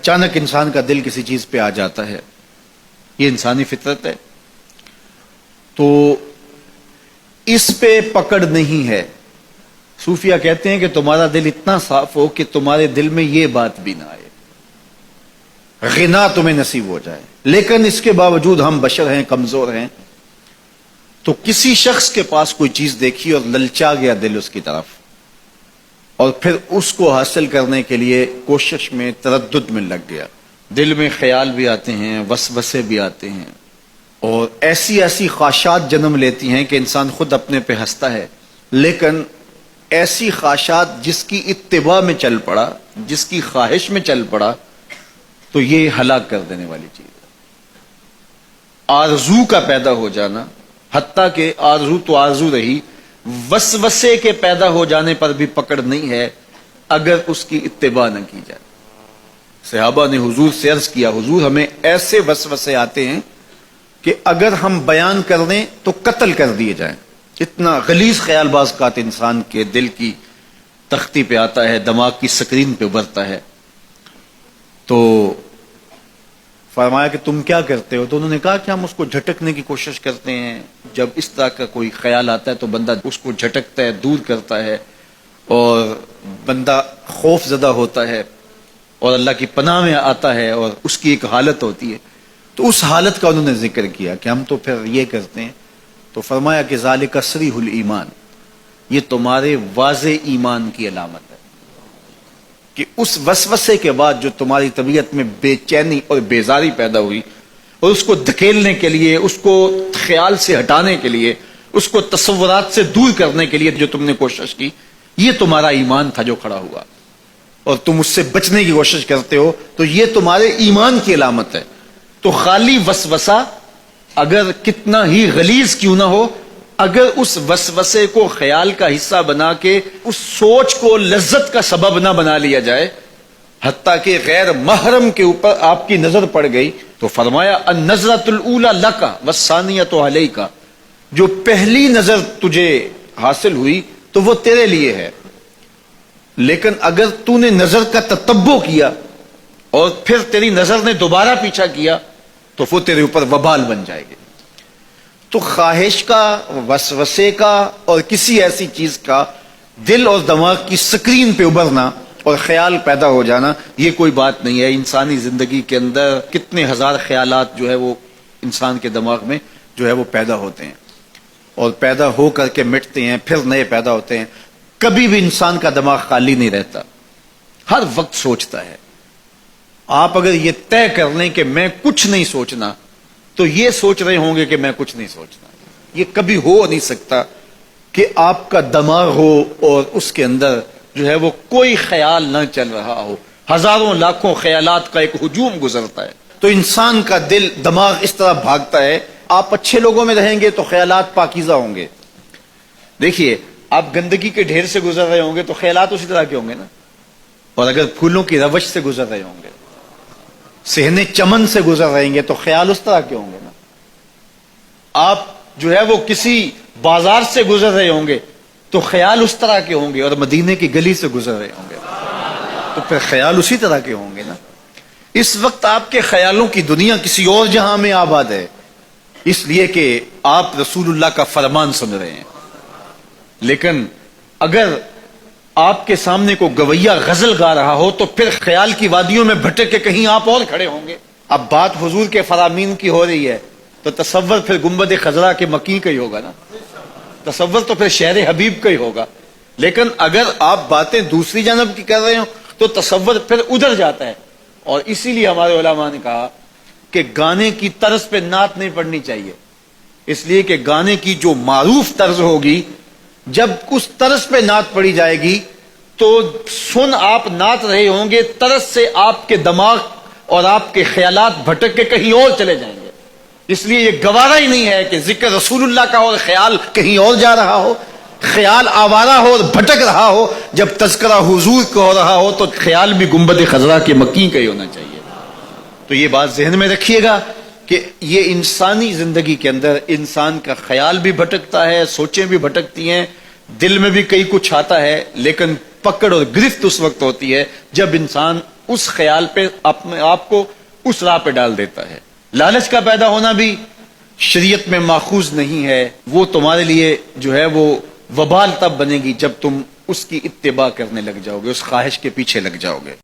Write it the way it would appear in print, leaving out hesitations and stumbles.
اچانک انسان کا دل کسی چیز پہ آ جاتا ہے، یہ انسانی فطرت ہے، تو اس پہ پکڑ نہیں ہے۔ صوفیہ کہتے ہیں کہ تمہارا دل اتنا صاف ہو کہ تمہارے دل میں یہ بات بھی نہ آئے، غنا تمہیں نصیب ہو جائے، لیکن اس کے باوجود ہم بشر ہیں، کمزور ہیں، تو کسی شخص کے پاس کوئی چیز دیکھی اور للچا گیا دل اس کی طرف، اور پھر اس کو حاصل کرنے کے لیے کوشش میں، تردد میں لگ گیا، دل میں خیال بھی آتے ہیں، وسوسے بھی آتے ہیں، اور ایسی ایسی خواہشات جنم لیتی ہیں کہ انسان خود اپنے پہ ہنستا ہے، لیکن ایسی خواہشات جس کی اتباع میں چل پڑا، جس کی خواہش میں چل پڑا، تو یہ ہلاک کر دینے والی چیز ہے۔ آرزو کا پیدا ہو جانا، حتیٰ کہ آرزو تو آرزو رہی، وسوسے کے پیدا ہو جانے پر بھی پکڑ نہیں ہے اگر اس کی اتباع نہ کی جائے۔ صحابہ نے حضور سے عرض کیا، حضور ہمیں ایسے وسوسے آتے ہیں کہ اگر ہم بیان کر دیں تو قتل کر دیے جائیں، اتنا غلیظ خیال بعض اوقات انسان کے دل کی تختی پہ آتا ہے، دماغ کی سکرین پہ ابھرتا ہے۔ تو فرمایا کہ تم کیا کرتے ہو؟ تو انہوں نے کہا کہ ہم اس کو جھٹکنے کی کوشش کرتے ہیں، جب اس طرح کا کوئی خیال آتا ہے تو بندہ اس کو جھٹکتا ہے، دور کرتا ہے، اور بندہ خوف زدہ ہوتا ہے اور اللہ کی پناہ میں آتا ہے، اور اس کی ایک حالت ہوتی ہے۔ تو اس حالت کا انہوں نے ذکر کیا کہ ہم تو پھر یہ کرتے ہیں، تو فرمایا کہ ذالک صریح الایمان، یہ تمہارے واضح ایمان کی علامت ہے کہ اس وسوسے کے بعد جو تمہاری طبیعت میں بے چینی اور بیزاری پیدا ہوئی، اور اس کو دھکیلنے کے لیے، اس کو خیال سے ہٹانے کے لیے، اس کو تصورات سے دور کرنے کے لیے جو تم نے کوشش کی، یہ تمہارا ایمان تھا جو کھڑا ہوا، اور تم اس سے بچنے کی کوشش کرتے ہو، تو یہ تمہارے ایمان کی علامت ہے۔ تو خالی وسوسہ اگر کتنا ہی غلیظ کیوں نہ ہو، اگر اس وسوسے کو خیال کا حصہ بنا کے اس سوچ کو لذت کا سبب نہ بنا لیا جائے، حتیٰ کہ غیر محرم کے اوپر آپ کی نظر پڑ گئی، تو فرمایا النظرۃ الاولی لک والثانیۃ علیک، جو پہلی نظر تجھے حاصل ہوئی تو وہ تیرے لیے ہے، لیکن اگر تو نے نظر کا تتبع کیا اور پھر تیری نظر نے دوبارہ پیچھا کیا تو وہ تیرے اوپر وبال بن جائے گی۔ تو خواہش کا، وسوسے کا، اور کسی ایسی چیز کا دل اور دماغ کی سکرین پہ ابھرنا اور خیال پیدا ہو جانا، یہ کوئی بات نہیں ہے۔ انسانی زندگی کے اندر کتنے ہزار خیالات جو ہے وہ انسان کے دماغ میں جو ہے وہ پیدا ہوتے ہیں، اور پیدا ہو کر کے مٹتے ہیں، پھر نئے پیدا ہوتے ہیں۔ کبھی بھی انسان کا دماغ خالی نہیں رہتا، ہر وقت سوچتا ہے۔ آپ اگر یہ طے کر لیں کہ میں کچھ نہیں سوچنا، تو یہ سوچ رہے ہوں گے کہ میں کچھ نہیں سوچنا۔ یہ کبھی ہو نہیں سکتا کہ آپ کا دماغ ہو اور اس کے اندر جو ہے وہ کوئی خیال نہ چل رہا ہو، ہزاروں لاکھوں خیالات کا ایک ہجوم گزرتا ہے۔ تو انسان کا دل، دماغ اس طرح بھاگتا ہے۔ آپ اچھے لوگوں میں رہیں گے تو خیالات پاکیزہ ہوں گے۔ دیکھیے، آپ گندگی کے ڈھیر سے گزر رہے ہوں گے تو خیالات اسی طرح کے ہوں گے نا، اور اگر پھولوں کی روش سے گزر رہے ہوں گے، صحن چمن سے گزر رہے ہیں تو خیال اس طرح کے ہوں گے نا۔ آپ جو ہے وہ کسی بازار سے گزر رہے ہوں گے تو خیال اس طرح کے ہوں گے، اور مدینے کی گلی سے گزر رہے ہوں گے تو پھر خیال اسی طرح کے ہوں گے نا۔ اس وقت آپ کے خیالوں کی دنیا کسی اور جہاں میں آباد ہے، اس لیے کہ آپ رسول اللہ کا فرمان سن رہے ہیں۔ لیکن اگر آپ کے سامنے کو گویا غزل گا رہا ہو تو پھر خیال کی وادیوں میں بھٹک کے کہیں آپ اور کھڑے ہوں گے۔ اب بات حضور کے فرامین کی ہو رہی ہے تو تصور پھر گنبد خضرا کے مکی کا ہی ہوگا نا، تصور تو پھر شہر حبیب کا ہی ہوگا۔ لیکن اگر آپ باتیں دوسری جانب کی کر رہے ہو تو تصور پھر ادھر جاتا ہے، اور اسی لیے ہمارے علماء نے کہا کہ گانے کی طرز پہ نعت نہیں پڑھنی چاہیے، اس لیے کہ گانے کی جو معروف طرز ہوگی، جب اس طرز پہ نعت پڑھی جائے گی تو سن آپ نعت رہے ہوں گے، طرز سے آپ کے دماغ اور آپ کے خیالات بھٹک کے کہیں اور چلے جائیں گے۔ اس لیے یہ گوارا ہی نہیں ہے کہ ذکر رسول اللہ کا اور خیال کہیں اور جا رہا ہو، خیال آوارہ ہو اور بھٹک رہا ہو۔ جب تذکرہ حضور کا ہو رہا ہو تو خیال بھی گنبد خضرا کے مکی کا ہی ہونا چاہیے۔ تو یہ بات ذہن میں رکھیے گا کہ یہ انسانی زندگی کے اندر انسان کا خیال بھی بھٹکتا ہے، سوچیں بھی بھٹکتی ہیں، دل میں بھی کئی کچھ آتا ہے، لیکن پکڑ اور گرفت اس وقت ہوتی ہے جب انسان اس خیال پہ اپنے آپ کو اس راہ پہ ڈال دیتا ہے. لالچ کا پیدا ہونا بھی شریعت میں ماخوذ نہیں ہے. وہ تمہارے لیے جو ہے وہ وبال تب بنے گی جب تم اس کی اتباع کرنے لگ جاؤ گے, اس خواہش کے پیچھے لگ جاؤ گے.